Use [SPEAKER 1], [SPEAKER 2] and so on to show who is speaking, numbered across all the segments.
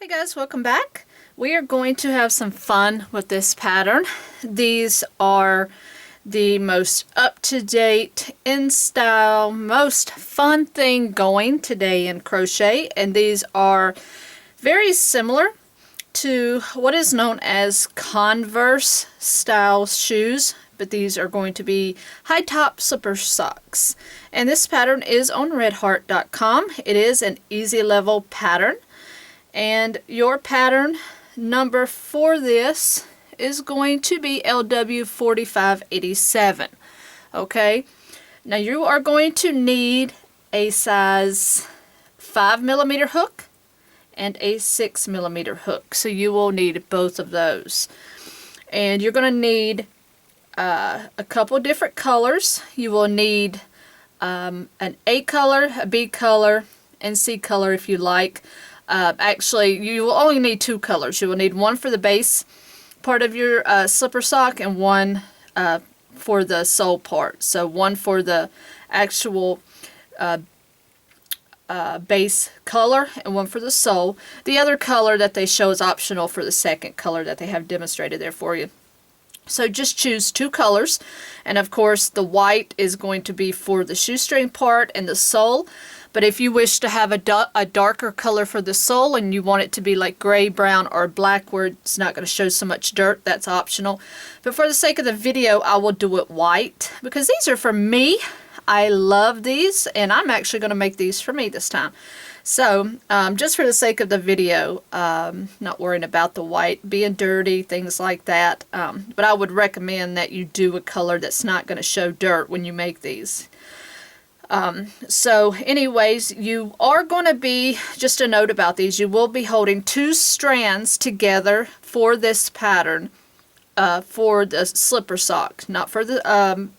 [SPEAKER 1] Hey guys, welcome back. We are going to have some fun with this pattern. These are the most up-to-date, in style, most fun thing going today in crochet, and these are very similar to what is known as Converse style shoes, but these are going to be high top slipper socks. And this pattern is on redheart.com. It is an easy level pattern. And your pattern number for this is going to be LW4587. Okay, now you are going to need a size 5mm hook and a 6mm hook. So you will need both of those. And you're going to need a couple different colors. You will need an A color, a B color, and C color if you like. Actually, you will only need two colors. You will need one for the base part of your slipper sock and one for the sole part. So one for the actual base color and one for the sole. The other color that they show is optional for the second color that they have demonstrated there for you. So just choose two colors, and of course the white is going to be for the shoestring part and the sole. But if you wish to have a darker color for the sole and you want it to be like gray, brown, or black where it's not going to show so much dirt, that's optional. But for the sake of the video, I will do it white because these are for me. I love these, and I'm actually going to make these for me this time. So just for the sake of the video, not worrying about the white being dirty, things like that. But I would recommend that you do a color that's not going to show dirt when you make these. So anyways, you are going to be, just a note about these, you will be holding two strands together for this pattern, for the slipper sock, not for the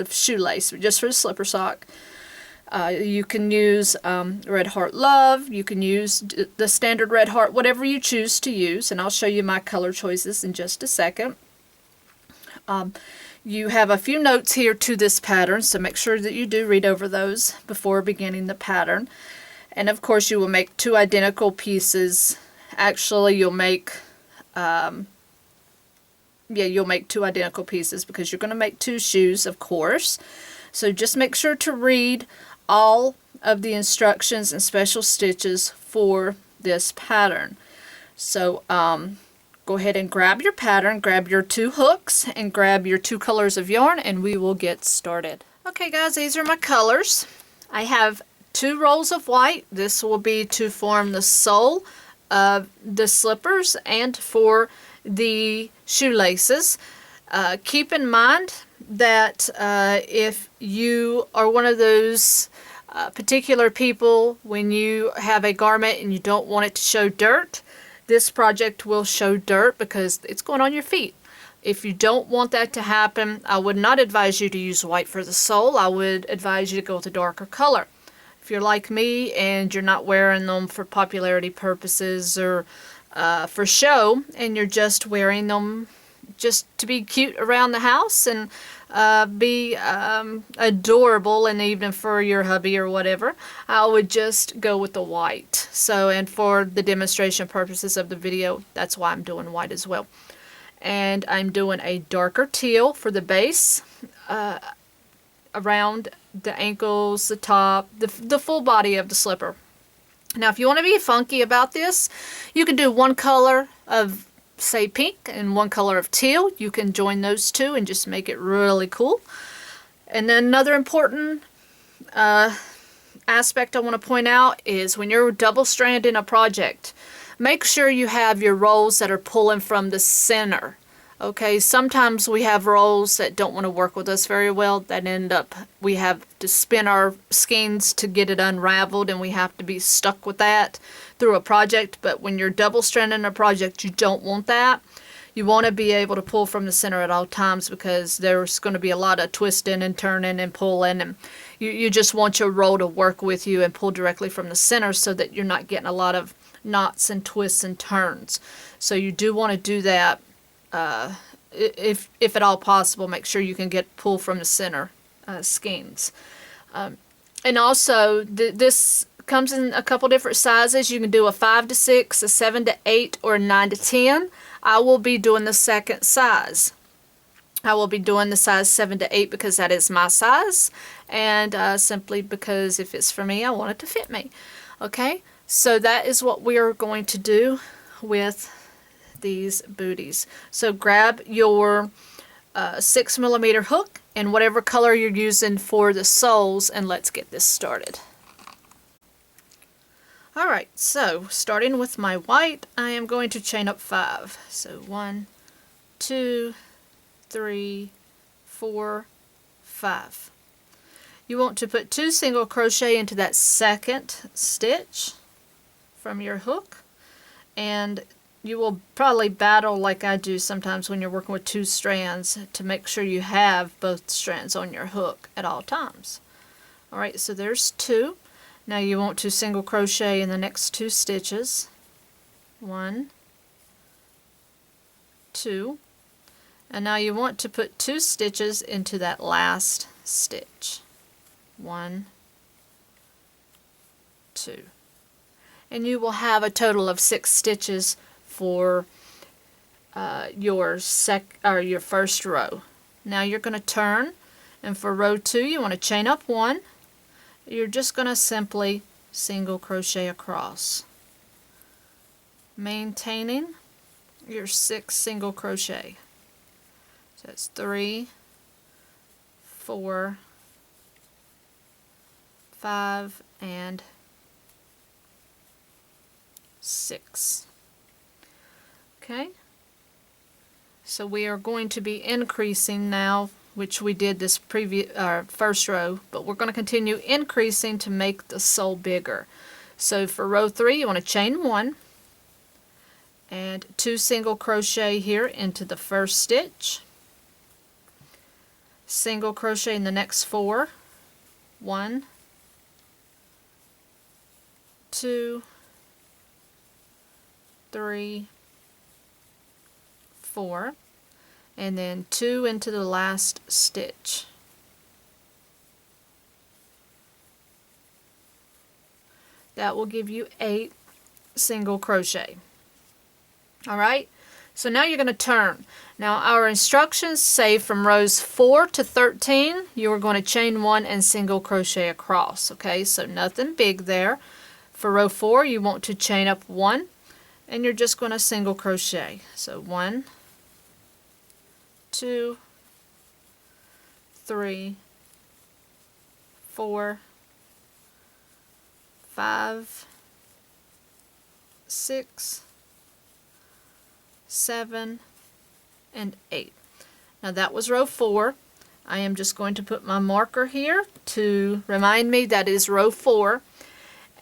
[SPEAKER 1] shoelace, but just for the slipper sock. You can use Red Heart Love, you can use the standard Red Heart, whatever you choose to use, and I'll show you my color choices in just a second. You have a few notes here to this pattern, so make sure that you do read over those before beginning the pattern. And of course you will make two identical pieces. Actually you'll make you'll make two identical pieces because you're going to make two shoes, of course. So just make sure to read all of the instructions and special stitches for this pattern. So go ahead and grab your pattern, grab your two hooks, and grab your two colors of yarn, and we will get started. Okay guys, these are my colors. I have two rolls of white. This will be to form the sole of the slippers and for the shoelaces. Keep in mind that if you are one of those particular people, when you have a garment and you don't want it to show dirt, this project will show dirt because it's going on your feet. If you don't want that to happen, I would not advise you to use white for the sole. I would advise you to go with a darker color. If you're like me and you're not wearing them for popularity purposes or for show, and you're just wearing them just to be cute around the house and be adorable in the evening for your hubby or whatever, I would just go with the white. So, and for the demonstration purposes of the video, that's why I'm doing white as well. And I'm doing a darker teal for the base, around the ankles, the top, the full body of the slipper. Now if you want to be funky about this, you can do one color of, say, pink and one color of teal. You can join those two and just make it really cool. And then another important aspect I want to point out is when you're double stranding a project, make sure you have your rolls that are pulling from the center. Okay, sometimes we have rolls that don't want to work with us very well, that end up, we have to spin our skeins to get it unraveled, and we have to be stuck with that through a project. But when you're double stranding a project, you don't want that. You want to be able to pull from the center at all times because there's going to be a lot of twisting and turning and pulling, and you just want your roll to work with you and pull directly from the center so that you're not getting a lot of knots and twists and turns. So you do want to do that. If at all possible, make sure you can get pull from the center skeins. And also this comes in a couple different sizes. You can do a 5 to 6, a 7 to 8, or a 9 to 10. I will be doing the second size. I will be doing the size 7 to 8 because that is my size, and simply because if it's for me, I want it to fit me. Okay, so that is what we are going to do with these booties. So grab your 6mm hook and whatever color you're using for the soles, and let's get this started. Alright, so starting with my white, I am going to chain up 5. So 1, 2, 3, 4, 5. You want to put 2 single crochet into that second stitch from your hook, and you will probably battle like I do sometimes when you're working with 2 strands to make sure you have both strands on your hook at all times. Alright, so there's 2. Now you want to single crochet in the next 2 stitches. 1, 2, and now you want to put 2 stitches into that last stitch. 1, 2. And you will have a total of 6 stitches for your first row. Now you're going to turn, and for row 2 you want to chain up 1. You're just going to simply single crochet across, maintaining your 6 single crochet. So that's 3, 4, 5, and 6. Okay, so we are going to be increasing now, which we did this first row, but we're going to continue increasing to make the sole bigger. So for row 3 you want to chain 1 and 2 single crochet here into the first stitch, single crochet in the next 4, 1, 2, 3, 4, and then 2 into the last stitch. That will give you 8 single crochet. Alright, so now you're going to turn. Now our instructions say from rows 4 to 13 you are going to chain 1 and single crochet across. Okay, so nothing big there. For row 4 you want to chain up 1 and you're just going to single crochet. So 1, 2, 3, 4, 5, 6, 7, and 8. Now that was row 4. I am just going to put my marker here to remind me that is row 4.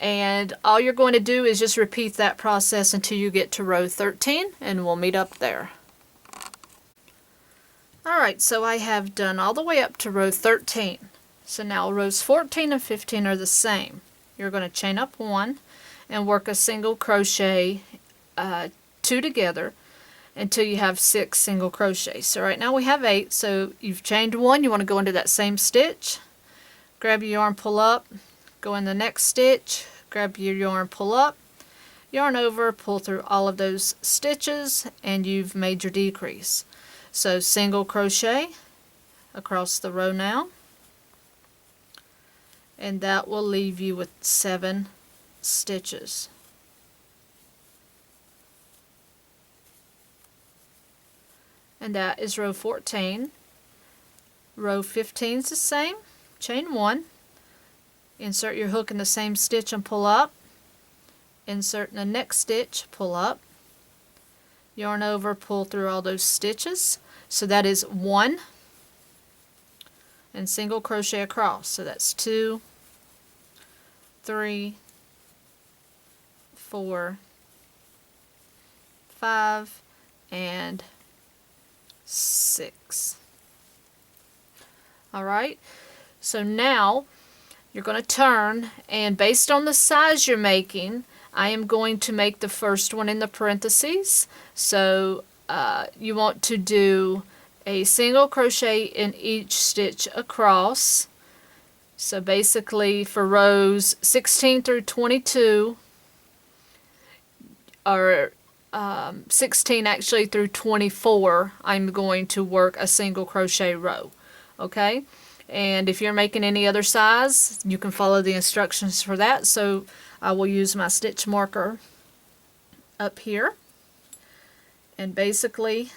[SPEAKER 1] And all you're going to do is just repeat that process until you get to row 13, and we'll meet up there. Alright, so I have done all the way up to row 13. So now rows 14 and 15 are the same. You're going to chain up 1 and work a single crochet 2 together until you have 6 single crochets. So right now we have 8, so you've chained 1, you want to go into that same stitch, grab your yarn, pull up, go in the next stitch, grab your yarn, pull up, yarn over, pull through all of those stitches, and you've made your decrease. So single crochet across the row now, and that will leave you with 7 stitches. And that is row 14. Row 15 is the same. Chain 1, insert your hook in the same stitch and pull up, insert in the next stitch, pull up, yarn over, pull through all those stitches. So that is 1, and single crochet across. So that's 2, 3, 4, 5, and 6. Alright, so now you're going to turn, and based on the size you're making, I am going to make the first one in the parentheses. So you want to do a single crochet in each stitch across, So basically for rows 16 through 22, or 16 actually through 24, I'm going to work a single crochet row. Okay, and if you're making any other size, you can follow the instructions for that. So I will use my stitch marker up here, and basically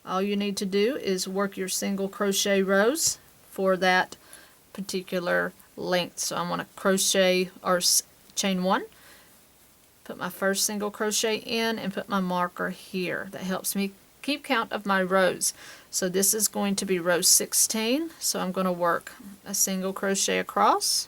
[SPEAKER 1] all you need to do is work your single crochet rows for that particular length. So I'm going to crochet or chain 1, put my first single crochet in, and put my marker here. That helps me keep count of my rows. So this is going to be row 16, so I'm going to work a single crochet across,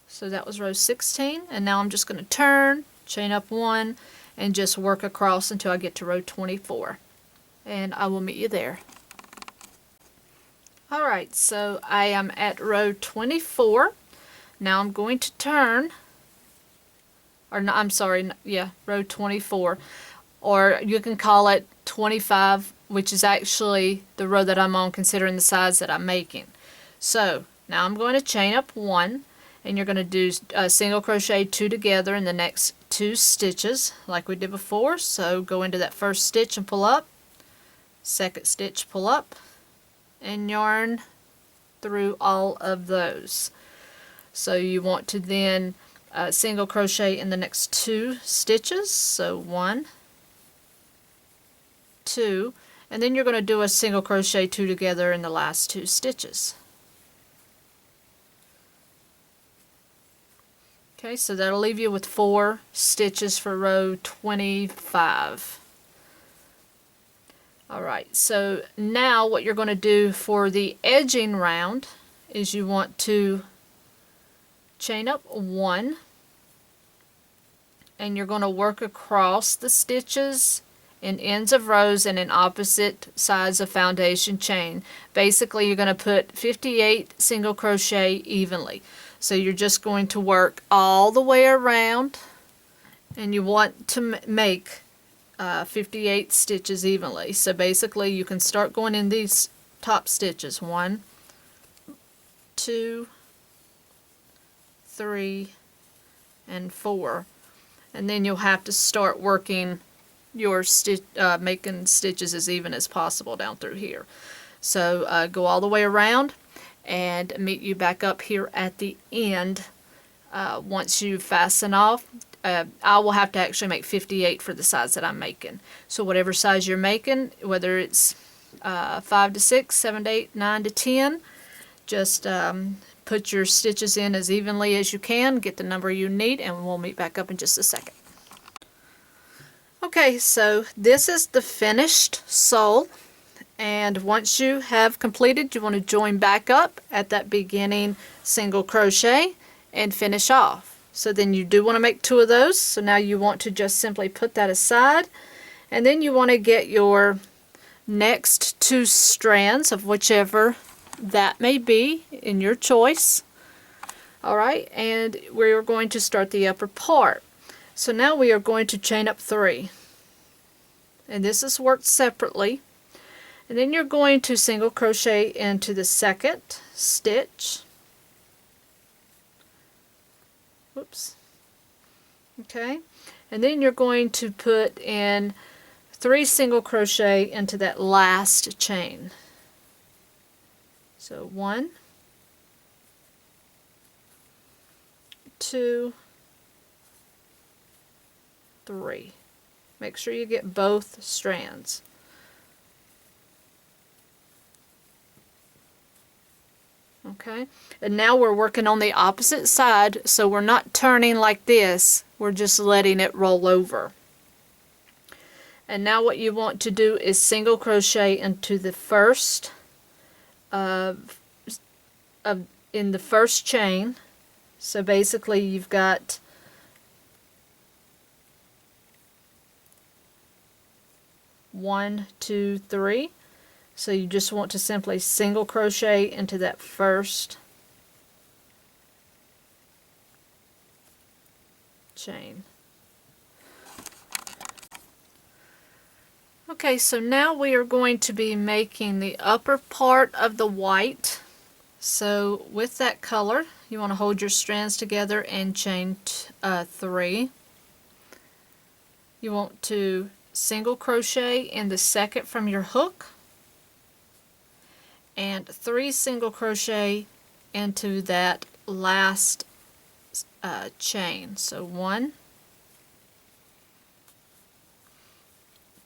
[SPEAKER 1] so that was row 16, and now I'm just going to turn, chain up 1, and just work across until I get to row 24, and I will meet you there. Alright, so I am at row 24. Now I'm going to turn, or no, I'm sorry, yeah, row 24, or you can call it 25, which is actually the row that I'm on considering the size that I'm making. So now I'm going to chain up 1, and you're going to do a single crochet 2 together in the next 2 stitches like we did before. So go into that first stitch and pull up, second stitch, pull up, and yarn through all of those. So you want to then single crochet in the next 2 stitches, so 1, 2, and then you're going to do a single crochet 2 together in the last 2 stitches. Okay, so that'll leave you with 4 stitches for row 25. Alright, so now what you're going to do for the edging round is you want to chain up 1, and you're going to work across the stitches in ends of rows and in opposite sides of foundation chain. Basically you're going to put 58 single crochet evenly. So you're just going to work all the way around, and you want to make 58 stitches evenly. So basically you can start going in these top stitches, 1, 2, 3, and 4, and then you'll have to start working your making stitches as even as possible down through here. So go all the way around and meet you back up here at the end. Once you fasten off, I will have to actually make 58 for the size that I'm making. So whatever size you're making, whether it's 5 to 6, 7 to 8, 9 to 10, just put your stitches in as evenly as you can, get the number you need, and we'll meet back up in just a second. Okay, so this is the finished sole, and once you have completed, you want to join back up at that beginning single crochet and finish off. So then you do want to make 2 of those, so now you want to just simply put that aside, and then you want to get your next 2 strands of whichever that may be in your choice. Alright, and we're going to start the upper part. So now we are going to chain up 3, and this is worked separately, and then you're going to single crochet into the second stitch. Whoops. Okay, and then you're going to put in 3 single crochet into that last chain. So 1, 2, 3. Make sure you get both strands. Okay, and now we're working on the opposite side, so we're not turning like this, we're just letting it roll over. And now what you want to do is single crochet into the first in the first chain. So basically you've got one, two, 3. So you just want to simply single crochet into that first chain. Okay, so now we are going to be making the upper part of the white. So with that color, you want to hold your strands together and chain 3. You want to single crochet in the second from your hook and 3 single crochet into that last chain. So 1,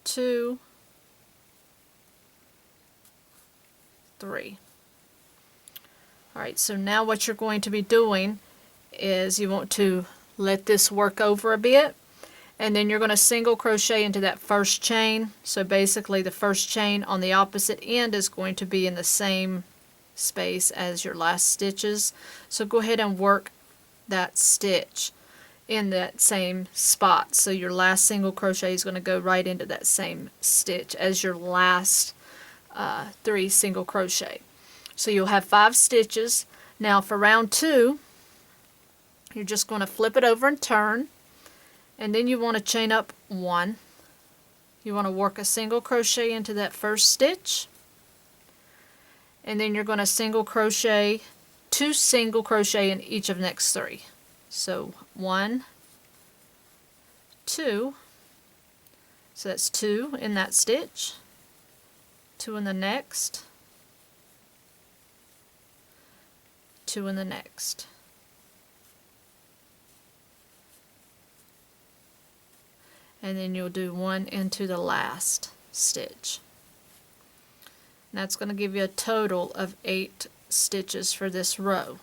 [SPEAKER 1] 2, 3. Alright, so now what you're going to be doing is you want to let this work over a bit, and then you're going to single crochet into that first chain. So basically the first chain on the opposite end is going to be in the same space as your last stitches. So go ahead and work that stitch in that same spot. So your last single crochet is going to go right into that same stitch as your last 3 single crochet. So you'll have 5 stitches. Now for round 2, you're just going to flip it over and turn, and then you want to chain up 1. You want to work a single crochet into that first stitch, and then you're going to single crochet 2 single crochet in each of the next 3. So 1, 2, so that's 2 in that stitch, 2 in the next, 2 in the next. And then you'll do 1 into the last stitch. And that's going to give you a total of 8 stitches for this row.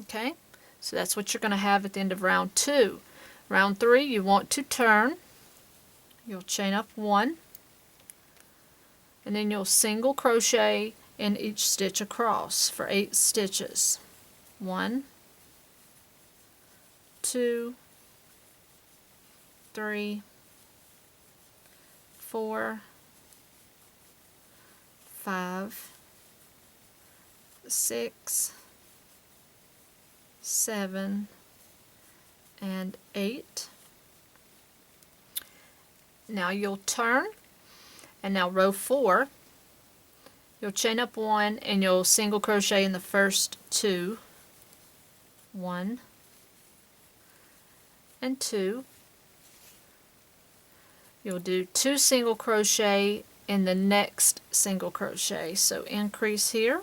[SPEAKER 1] Okay, so that's what you're going to have at the end of round 2. Round 3, you want to turn. You'll chain up 1, and then you'll single crochet in each stitch across for 8 stitches. 1, 2, 3, 4, 5, 6, 7, and 8. Now you'll turn, and now row 4, you'll chain up 1 and you'll single crochet in the first 2. 1 and 2. You'll do 2 single crochet in the next single crochet. So increase here,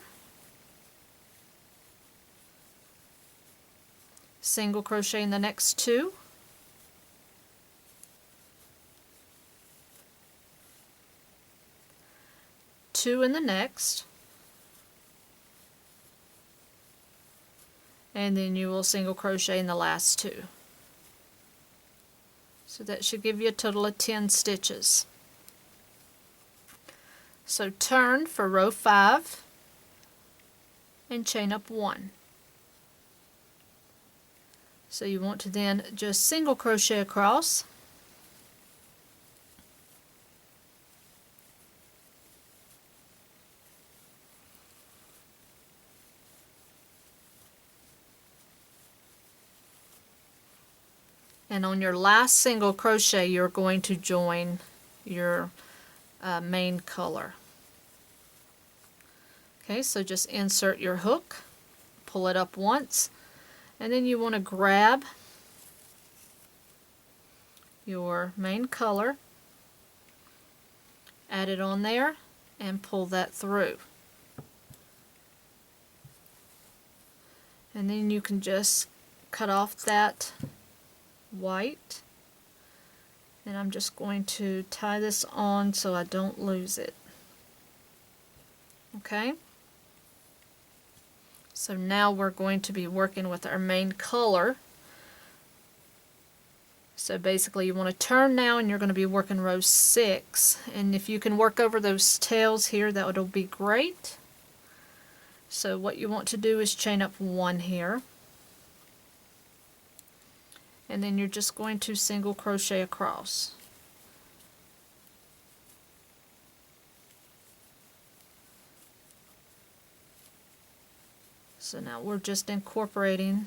[SPEAKER 1] single crochet in the next 2, two in the next, and then you will single crochet in the last 2. So that should give you a total of 10 stitches. So turn for row 5 and chain up 1. So you want to then just single crochet across, and on your last single crochet you're going to join your main color. Okay, so just insert your hook, pull it up once, and then you want to grab your main color, add it on there, and pull that through. And then you can just cut off that white, and I'm just going to tie this on so I don't lose it. Okay, so now we're going to be working with our main color. So basically you want to turn now, and you're going to be working row 6, and if you can work over those tails here, that would be great. So what you want to do is chain up 1 here, and then you're just going to single crochet across. So now we're just incorporating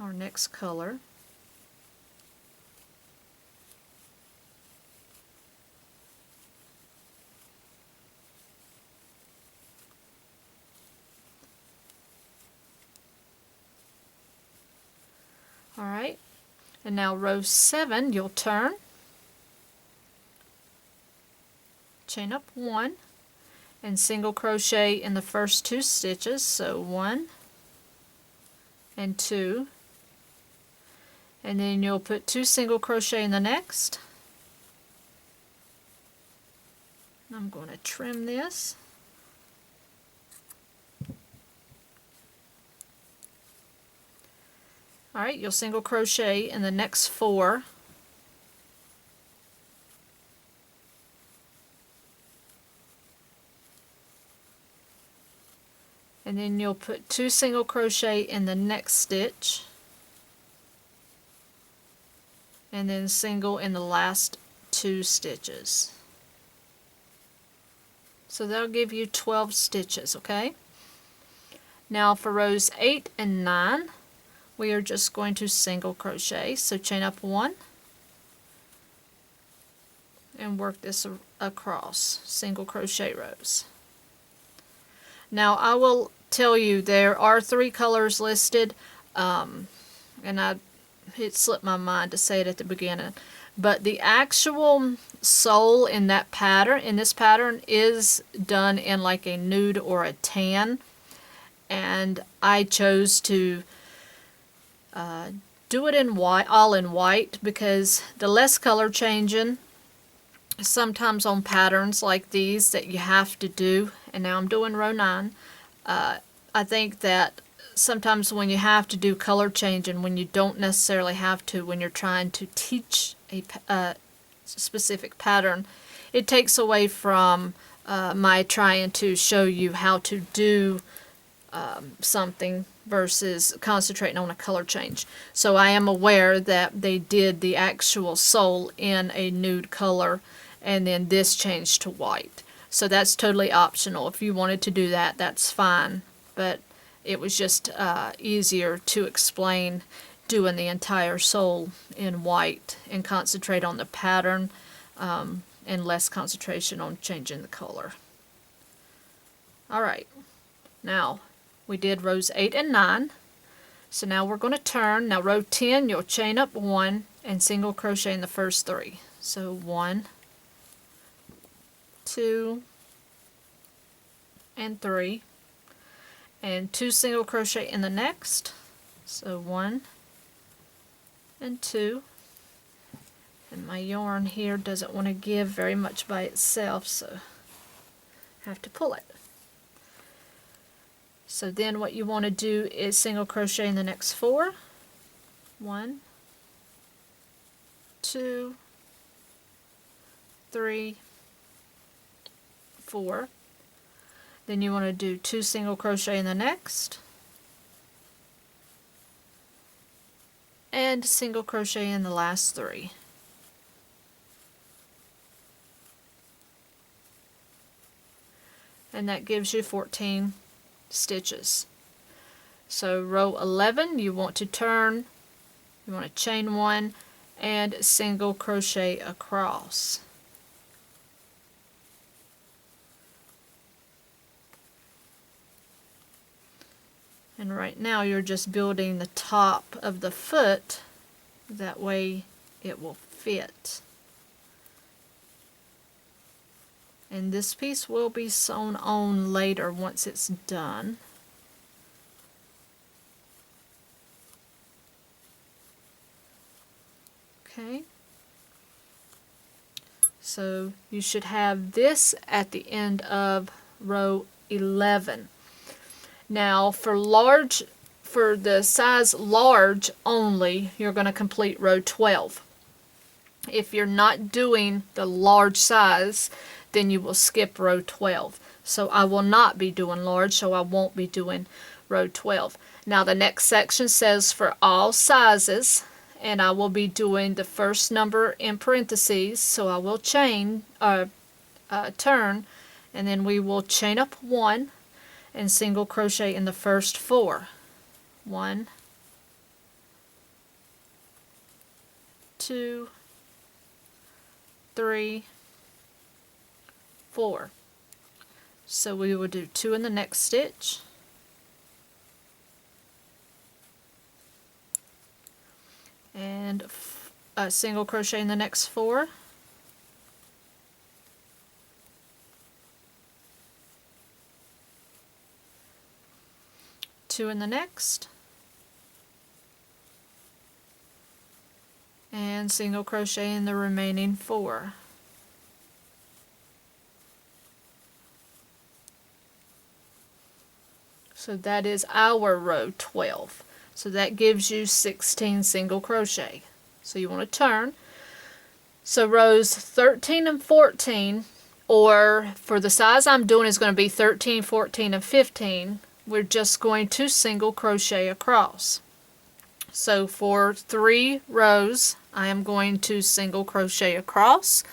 [SPEAKER 1] our next color. Alright, and now row 7 you'll turn, chain up 1, and single crochet in the first 2 stitches, so 1 and 2, and then you'll put 2 single crochet in the next. I'm going to trim this. Alright, you'll single crochet in the next 4. And then you'll put 2 single crochet in the next stitch, and then single in the last 2 stitches. So that'll give you 12 stitches, okay? Now for rows 8 and 9, we are just going to single crochet. So chain up 1 and work this across, single crochet rows. Now I will tell you there are 3 colors listed, and it slipped my mind to say it at the beginning, but the actual sole in that pattern, in this pattern, is done in like a nude or a tan, and I chose to do it in white, all in white, because the less color changing sometimes on patterns like these that you have to do, and now I'm doing row 9, I think that sometimes when you have to do color changing when you don't necessarily have to when you're trying to teach a specific pattern, it takes away from my trying to show you how to do something versus concentrating on a color change. So I am aware that they did the actual sole in a nude color and then this changed to white. So that's totally optional. If you wanted to do that, that's fine. But it was just easier to explain doing the entire sole in white and concentrate on the pattern and less concentration on changing the color. Alright, now we did rows 8 and 9. So now we're going to turn. Now row 10 you'll chain up 1 and single crochet in the first 3. So 1, 2, and 3, and 2 single crochet in the next, so 1 and 2, and my yarn here doesn't want to give very much by itself, so I have to pull it. So then what you want to do is single crochet in the next 4, 1, 2, 3, 4. Then you want to do 2 single crochet in the next, and single crochet in the last 3. And that gives you 14 stitches. So row 11 you want to turn, you want to chain 1 and single crochet across. And right now you're just building the top of the foot, that way it will fit. And this piece will be sewn on later once it's done. Okay. So you should have this at the end of row 11. Now for the size large only, you're going to complete row 12. If you're not doing the large size, then you will skip row 12. So I will not be doing large, so I won't be doing row 12. Now the next section says for all sizes, and I will be doing the first number in parentheses, so I will chain, turn, and then we will chain up 1 and single crochet in the first 4. 1, 2, 3, 4. So we will do 2 in the next stitch, and single crochet in the next 4, two in the next, and single crochet in the remaining 4. So that is our row 12. So that gives you 16 single crochet. So you want to turn. So rows 13 and 14, or for the size I'm doing is going to be 13, 14, and 15, we're just going to single crochet across. So for 3 rows, I am going to single crochet across,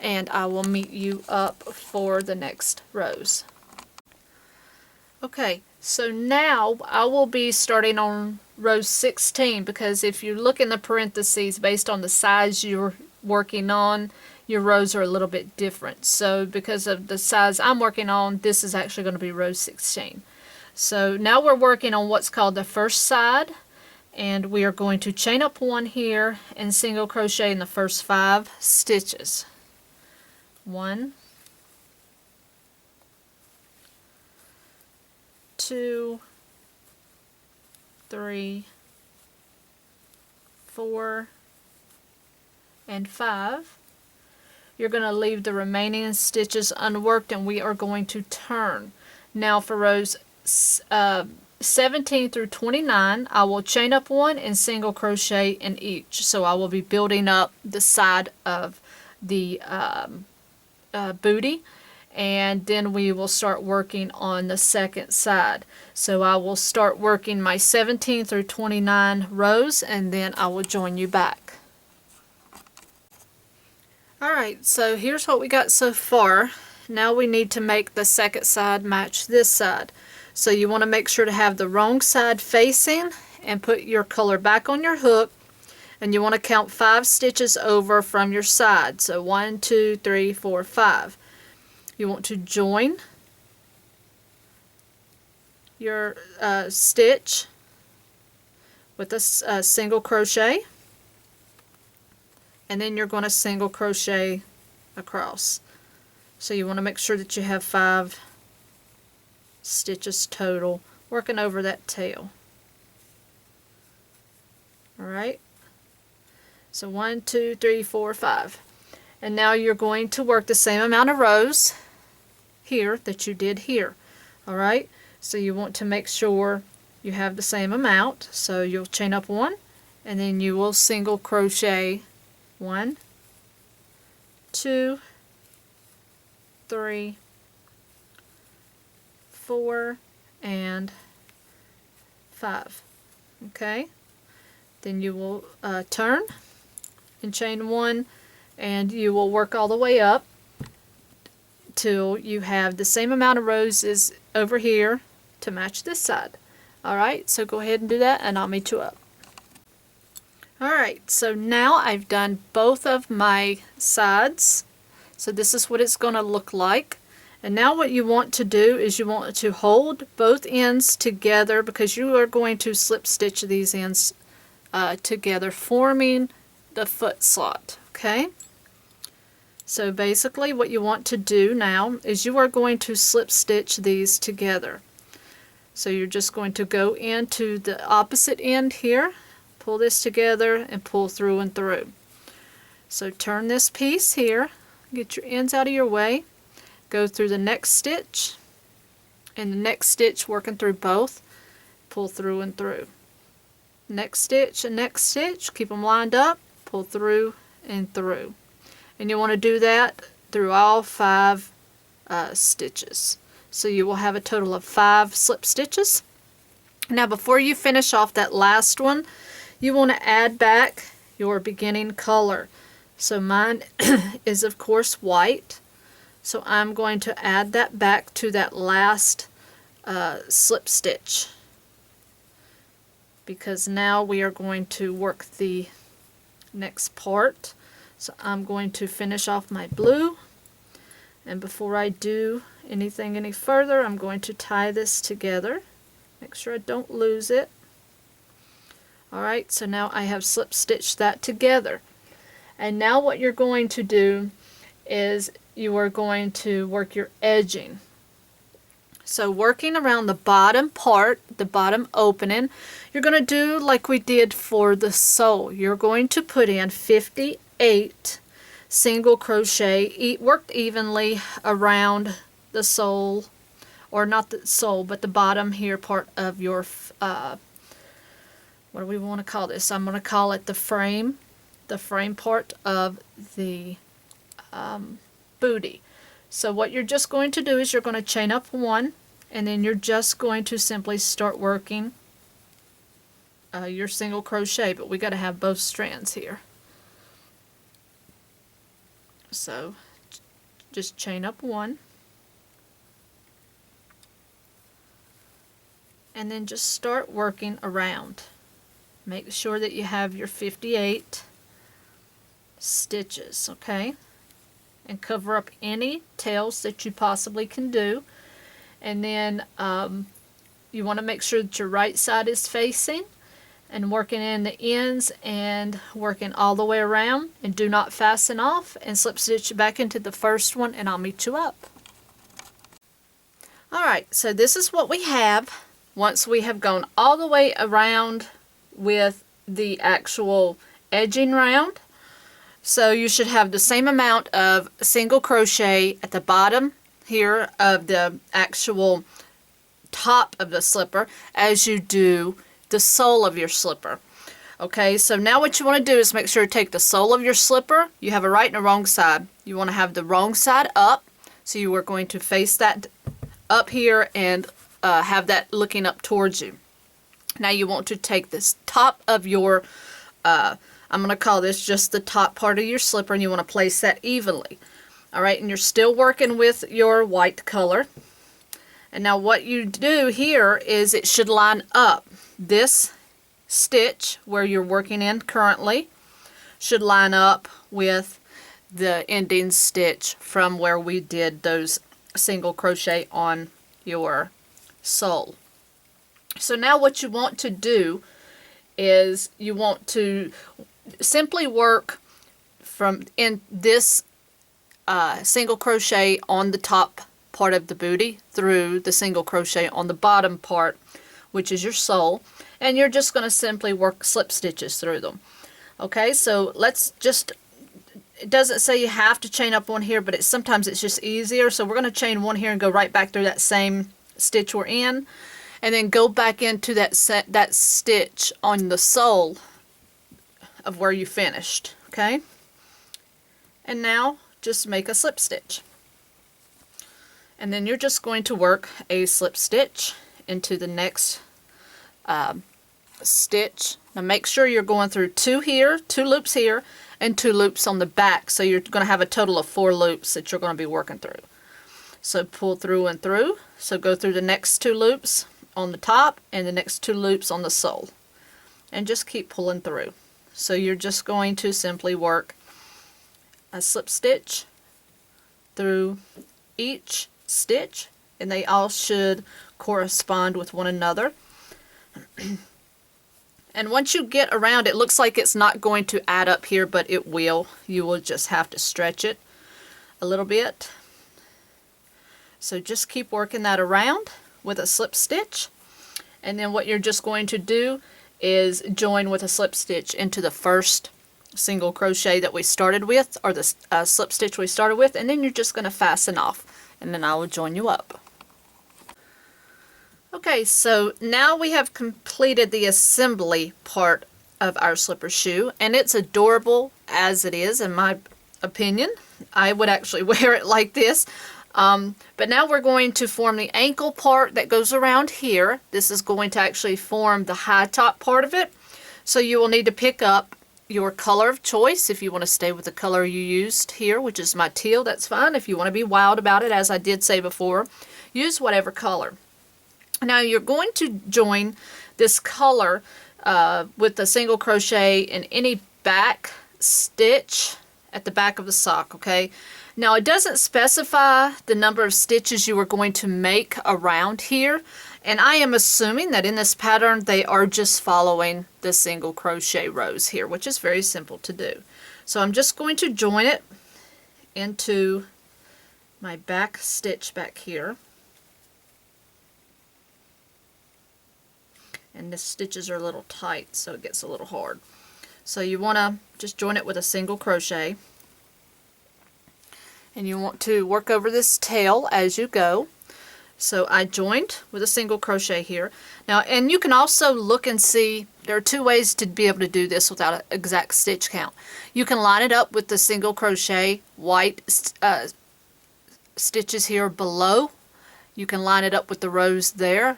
[SPEAKER 1] and I will meet you up for the next rows. Okay, so now I will be starting on row 16, because if you look in the parentheses based on the size you're working on, your rows are a little bit different. So because of the size I'm working on, this is actually going to be row 16. So now we're working on what's called the first side, and we are going to chain up 1 here and single crochet in the first 5 stitches. 1, 2, 3, 4, and 5. You're going to leave the remaining stitches unworked, and we are going to turn. Now for rows 17 through 29, I will chain up 1 and single crochet in each. So I will be building up the side of the booty, and then we will start working on the second side. So I will start working my 17 through 29 rows, and then I will join you back. Alright, so here's what we got so far. Now we need to make the second side match this side. So you want to make sure to have the wrong side facing and put your color back on your hook, and you want to count 5 stitches over from your side. So 1, 2, 3, 4, 5. You want to join your stitch with a single crochet, and then you're going to single crochet across. So you want to make sure that you have 5 stitches total, working over that tail. Alright, so 1, 2, 3, 4, 5. And now you're going to work the same amount of rows here that you did here. Alright, so you want to make sure you have the same amount. So you'll chain up 1, and then you will single crochet 1, 2, 3, 4, and 5. Okay, then you will turn and chain 1, and you will work all the way up till you have the same amount of rows as over here to match this side. Alright, so go ahead and do that, and I'll meet you up. Alright, so now I've done both of my sides. So this is what it's going to look like. And now what you want to do is you want to hold both ends together, because you are going to slip stitch these ends together, forming the foot slot. Okay? So basically what you want to do now is you are going to slip stitch these together. So you're just going to go into the opposite end here, pull this together, and pull through and through. So turn this piece here, get your ends out of your way, go through the next stitch, and the next stitch working through both, pull through and through. Next stitch and next stitch, keep them lined up, pull through and through. And you want to do that through all 5 stitches. So you will have a total of 5 slip stitches. Now before you finish off that last one, you want to add back your beginning color. So mine is of course white. So I'm going to add that back to that last slip stitch, because now we are going to work the next part. So I'm going to finish off my blue, and before I do anything any further, I'm going to tie this together. Make sure I don't lose it. Alright, so now I have slip stitched that together. And now what you're going to do is you are going to work your edging. So working around the bottom part, the bottom opening, you're going to do like we did for the sole. You're going to put in 58 single crochet, worked evenly around the sole, or not the sole, but the bottom here part of your, what do we want to call this? I'm going to call it the frame part of the booty. So what you're just going to do is you're going to chain up one, and then you're just going to simply start working your single crochet, but we got to have both strands here. So just chain up one, and then just start working around. Make sure that you have your 58 stitches, okay? And cover up any tails that you possibly can do. And then you want to make sure that your right side is facing, and working in the ends and working all the way around, and do not fasten off, and slip stitch back into the first one, and I'll meet you up. Alright, so this is what we have once we have gone all the way around with the actual edging round. So you should have the same amount of single crochet at the bottom here of the actual top of the slipper as you do the sole of your slipper. Okay, so now what you want to do is make sure to take the sole of your slipper. You have a right and a wrong side. You want to have the wrong side up, so you are going to face that up here and have that looking up towards you. Now you want to take this top of your, I'm going to call this just the top part of your slipper, and you want to place that evenly. Alright, and you're still working with your white color. And now what you do here is it should line up. This stitch where you're working in currently should line up with the ending stitch from where we did those single crochet on your sole. So now what you want to do is you want to simply work from in this single crochet on the top part of the booty through the single crochet on the bottom part, which is your sole, and you're just going to simply work slip stitches through them. Okay, so let's just, it doesn't say you have to chain up one here, but sometimes it's just easier. So we're going to chain one here and go right back through that same stitch we're in, and then go back into that stitch on the sole of where you finished. Okay, and now just make a slip stitch, and then you're just going to work a slip stitch into the next stitch. Now make sure you're going through two here, two loops here, and two loops on the back, so you're going to have a total of 4 loops that you're going to be working through. So pull through and through, so go through the next 2 loops on the top and the next 2 loops on the sole, and just keep pulling through. So you're just going to simply work a slip stitch through each stitch, and they all should correspond with one another. And once you get around, it looks like it's not going to add up here, but it will. You will just have to stretch it a little bit. So just keep working that around with a slip stitch, and then what you're just going to do is join with a slip stitch into the first single crochet that we started with, or the slip stitch we started with, and then you're just going to fasten off, and then I will join you up. Okay, so now we have completed the assembly part of our slipper shoe, and it's adorable as it is, in my opinion. I would actually wear it like this. But now we're going to form the ankle part that goes around here. This is going to actually form the high top part of it. So you will need to pick up your color of choice. If you want to stay with the color you used here, which is my teal, that's fine. If you want to be wild about it, as I did say before, use whatever color. Now you're going to join this color with a single crochet in any back stitch at the back of the sock, okay? Now it doesn't specify the number of stitches you are going to make around here, and I am assuming that in this pattern they are just following the single crochet rows here, which is very simple to do. So I'm just going to join it into my back stitch back here. And the stitches are a little tight, so it gets a little hard. So you want to just join it with a single crochet. And you want to work over this tail as you go. So I joined with a single crochet here. Now, and you can also look and see, there are two ways to be able to do this without an exact stitch count. You can line it up with the single crochet white stitches here below. You can line it up with the rows there.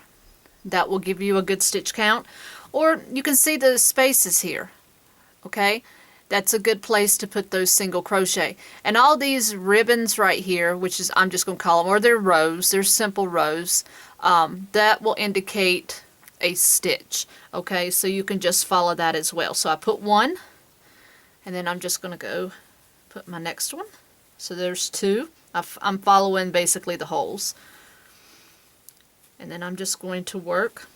[SPEAKER 1] That will give you a good stitch count. Or you can see the spaces here. Okay? That's a good place to put those single crochet. And all these ribbons right here, which is, I'm just going to call them, or they're rows, they're simple rows, that will indicate a stitch. Okay, so you can just follow that as well. So I put one, and then I'm just going to go put my next one. So there's two. I'm following basically the holes. And then I'm just going to work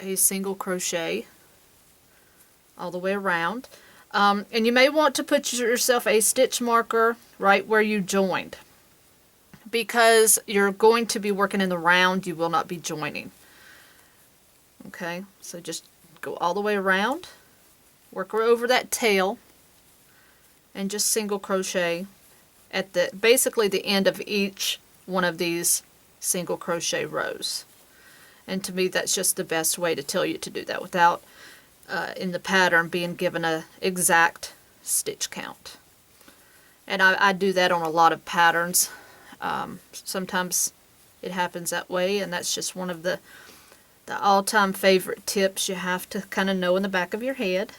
[SPEAKER 1] a single crochet all the way around. And you may want to put yourself a stitch marker right where you joined, because you're going to be working in the round, you will not be joining. Okay, so just go all the way around, work over that tail, and just single crochet at the basically the end of each one of these single crochet rows. And to me, that's just the best way to tell you to do that without in the pattern being given a exact stitch count. And I do that on a lot of patterns. Sometimes it happens that way, and that's just one of the all-time favorite tips you have to kind of know in the back of your head.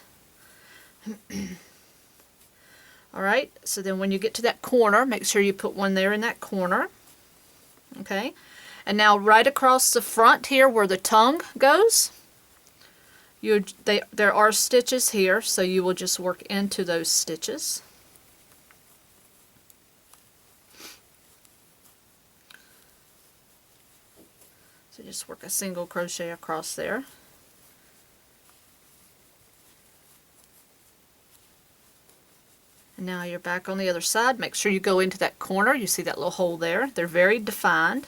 [SPEAKER 1] Alright, so then when you get to that corner, make sure you put one there in that corner. Okay, and now right across the front here where the tongue goes, there are stitches here, so you will just work into those stitches. So just work a single crochet across there. And now you're back on the other side. Make sure you go into that corner. You see that little hole there. They're very defined.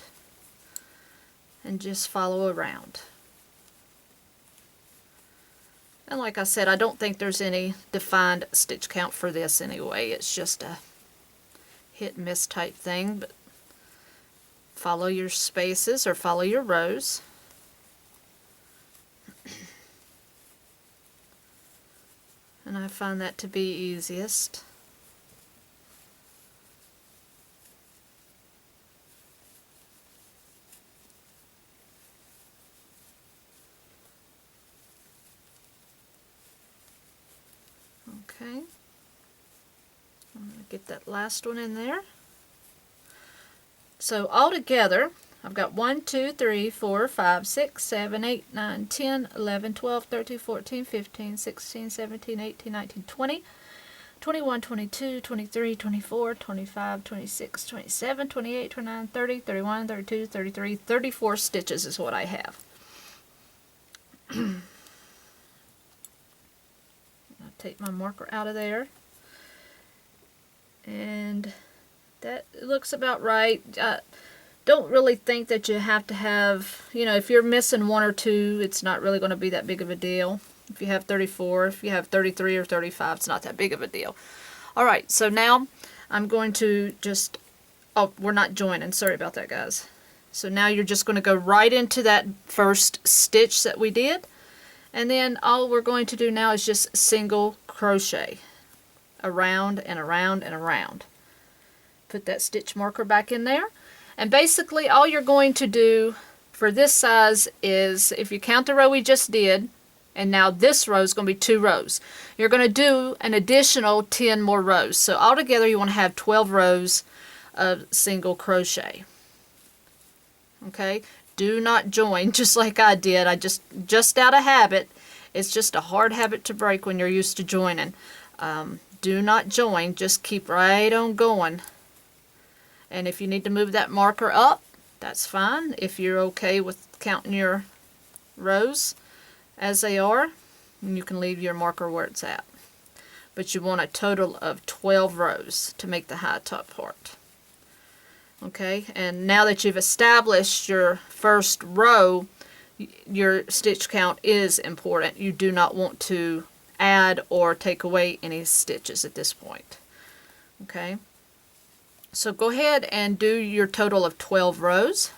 [SPEAKER 1] And just follow around. And like I said, I don't think there's any defined stitch count for this anyway. It's just a hit and miss type thing. But follow your spaces or follow your rows. And I find that to be easiest. Okay, I'm going to get that last one in there. So all together, I've got 1, 2, 3, 4, 5, 6, 7, 8, 9, 10, 11, 12, 13, 14, 15, 16, 17, 18, 19, 20, 21, 22, 23, 24, 25, 26, 27, 28, 29, 30, 31, 32, 33, 34 stitches is what I have. Take my marker out of there, and that looks about right. Don't really think that you have to have, you know, if you're missing one or two, it's not really going to be that big of a deal. If you have 34, if you have 33 or 35, it's not that big of a deal. Alright, so now I'm going to just, oh, we're not joining, sorry about that guys. So now you're just going to go right into that first stitch that we did. And then all we're going to do now is just single crochet around and around and around. Put that stitch marker back in there. And basically all you're going to do for this size is, if you count the row we just did, and now this row is going to be 2 rows. You're going to do an additional 10 more rows. So altogether you want to have 12 rows of single crochet. Okay? Do not join just like I did. I just out of habit. It's just a hard habit to break when you're used to joining. do not join, just keep right on going. And if you need to move that marker up, that's fine. If you're okay with counting your rows as they are, you can leave your marker where it's at. But you want a total of 12 rows to make the high top part. Okay, and now that you've established your first row, your stitch count is important. You do not want to add or take away any stitches at this point. Okay, so go ahead and do your total of 12 rows.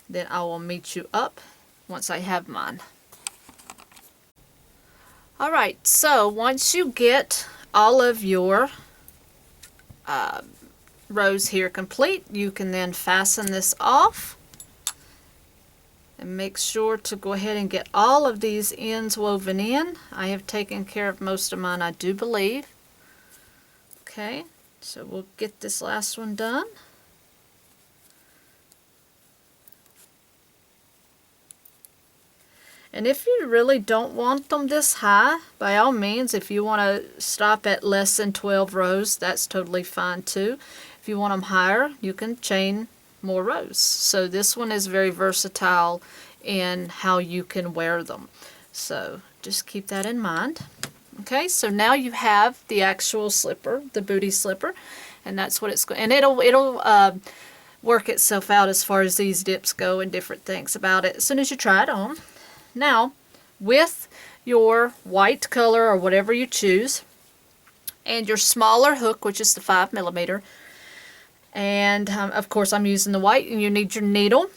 [SPEAKER 1] Then I will meet you up once I have mine. Alright, so once you get all of your rows here complete, you can then fasten this off. And make sure to go ahead and get all of these ends woven in. I have taken care of most of mine, I do believe. Okay, so we'll get this last one done. And if you really don't want them this high, by all means, if you want to stop at less than 12 rows, that's totally fine too. If you want them higher, you can chain more rows. So this one is very versatile in how you can wear them. So just keep that in mind. Okay, so now you have the actual slipper, the booty slipper, and that's what it's going. And it'll work itself out as far as these dips go and different things about it as soon as you try it on. Now, with your white color or whatever you choose, and your smaller hook, which is the 5mm, and of course I'm using the white, and you need your needle.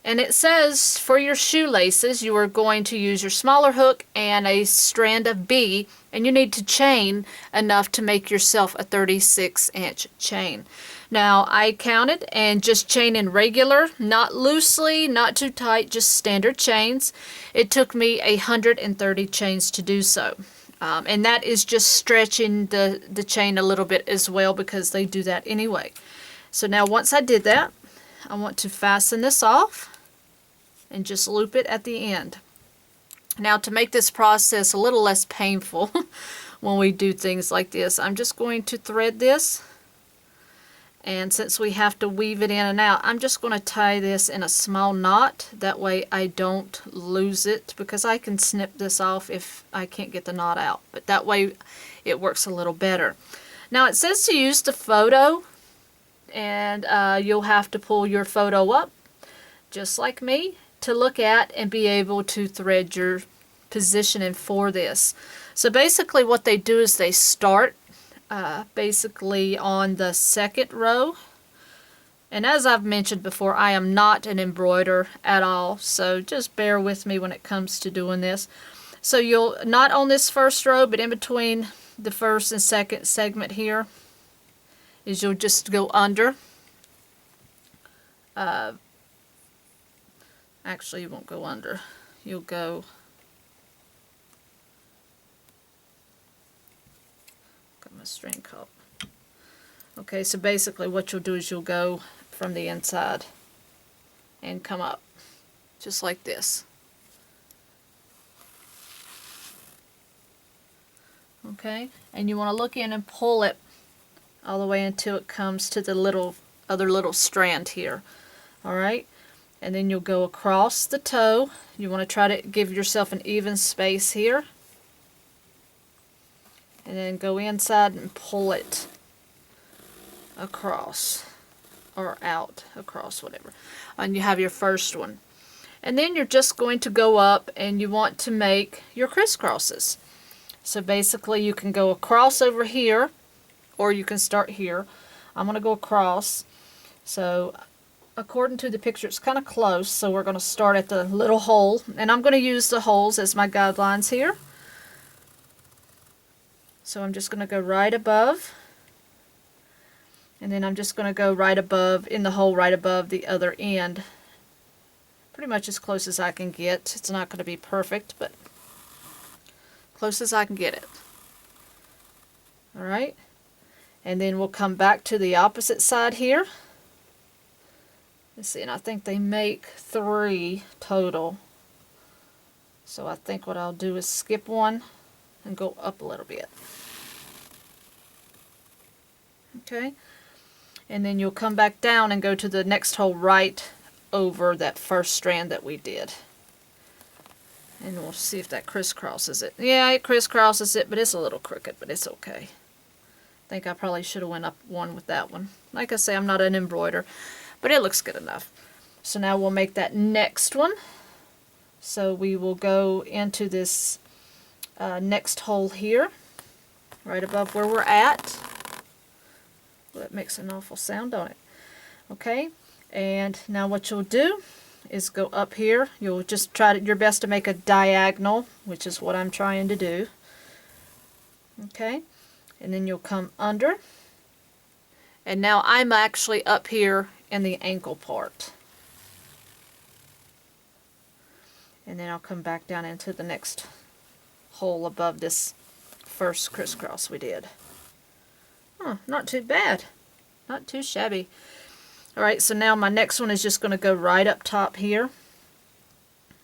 [SPEAKER 1] And it says for your shoelaces you are going to use your smaller hook and a strand of B, and you need to chain enough to make yourself a 36-inch chain. Now I counted, and just chaining regular, not loosely, not too tight, just standard chains, it took me 130 chains to do so. And that is just stretching the chain a little bit as well, because they do that anyway. So now once I did that, I want to fasten this off and just loop it at the end. Now, to make this process a little less painful when we do things like this, I'm just going to thread this, and since we have to weave it in and out, I'm just going to tie this in a small knot. That way I don't lose it, because I can snip this off if I can't get the knot out, but that way it works a little better. Now it says to use the photo, and you'll have to pull your photo up just like me to look at and be able to thread your positioning for this. So basically what they do is they start basically on the second row, and as I've mentioned before, I am not an embroiderer at all, so just bear with me when it comes to doing this. So you'll, not on this first row, but in between the first and second segment here, is you'll just go under. Actually, you won't go under. You'll go, got my string caught. Okay, so basically what you'll do is you'll go from the inside and come up, just like this. Okay, and you want to look in and pull it all the way until it comes to the other little strand here. Alright, and then you'll go across the toe. You want to try to give yourself an even space here, and then go inside and pull it across, or out, across, whatever, and you have your first one. And then you're just going to go up, and you want to make your crisscrosses. So basically you can go across over here, or you can start here. I'm going to go across. So according to the picture, it's kind of close, so we're going to start at the little hole, and I'm going to use the holes as my guidelines here. So I'm just going to go right above, and then I'm just going to go right above, in the hole right above the other end, pretty much as close as I can get. It's not going to be perfect, but close as I can get it. Alright, and then we'll come back to the opposite side here. Let's see, and I think they make 3 total. So I think what I'll do is skip one and go up a little bit. Okay, and then you'll come back down and go to the next hole right over that first strand that we did. And we'll see if that crisscrosses it. Yeah, it crisscrosses it, but it's a little crooked, but it's okay. I think I probably should have went up one with that one. Like I say, I'm not an embroider, but it looks good enough. So now we'll make that next one. So we will go into this next hole here, right above where we're at. Well, that makes an awful sound, don't it? Okay, and now what you'll do is go up here. You'll just try your best to make a diagonal, which is what I'm trying to do. Okay, and then you'll come under. And now I'm actually up here in the ankle part. And then I'll come back down into the next hole above this first crisscross we did. Huh, not too bad. Not too shabby. Alright, so now my next one is just going to go right up top here.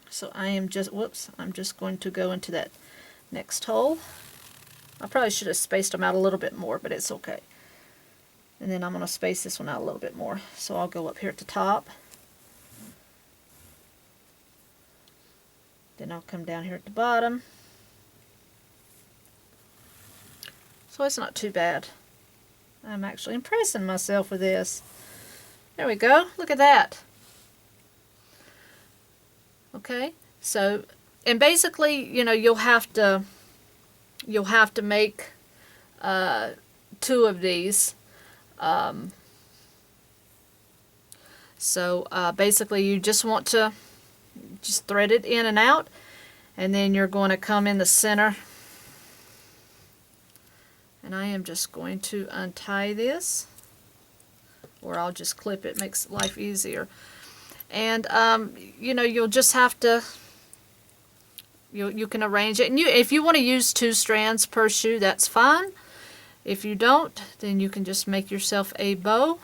[SPEAKER 1] So I am just, whoops, I'm just going to go into that next hole. I probably should have spaced them out a little bit more, but it's okay. And then I'm going to space this one out a little bit more. So I'll go up here at the top. Then I'll come down here at the bottom. So it's not too bad. I'm actually impressing myself with this. There we go. Look at that. Okay. So, and basically, you know, you'll have to make 2 of these. Basically, you just want to just thread it in and out, and then you're going to come in the center. And I am just going to untie this, or I'll just clip it. Makes life easier. And you know, you'll just have to, you can arrange it. And if you want to use 2 strands per shoe, that's fine. If you don't, then you can just make yourself a bow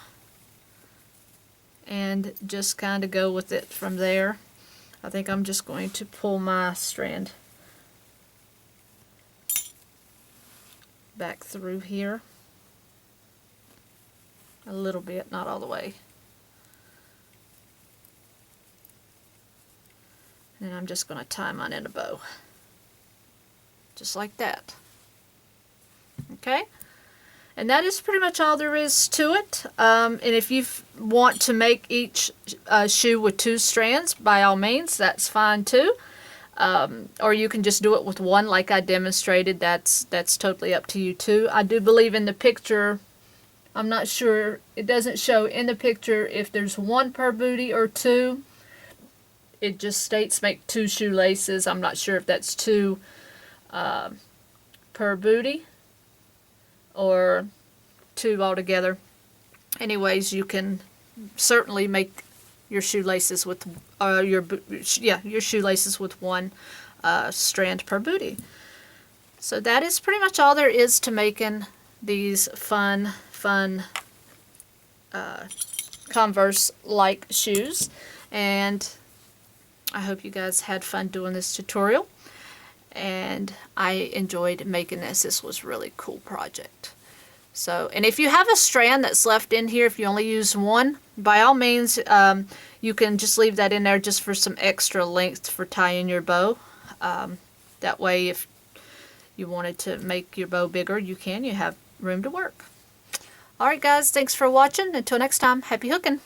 [SPEAKER 1] and just kind of go with it from there. I think I'm just going to pull my strand back through here a little bit, not all the way. And I'm just going to tie mine in a bow. Just like that. Okay? And that is pretty much all there is to it. And if you want to make each shoe with 2 strands, by all means, that's fine too. Or you can just do it with 1 like I demonstrated. That's totally up to you too. I do believe in the picture, I'm not sure, it doesn't show in the picture if there's 1 per booty or 2. It just states make 2 shoelaces. I'm not sure if that's 2 per booty or 2 altogether. Anyways, you can certainly make your shoelaces with your shoelaces with 1 strand per booty. So that is pretty much all there is to making these fun Converse-like shoes. And I hope you guys had fun doing this tutorial. And I enjoyed making this. This was a really cool project. So, and if you have a strand that's left in here, if you only use 1, by all means, you can just leave that in there just for some extra length for tying your bow. That way, if you wanted to make your bow bigger, you can. You have room to work. Alright guys, thanks for watching. Until next time, happy hooking!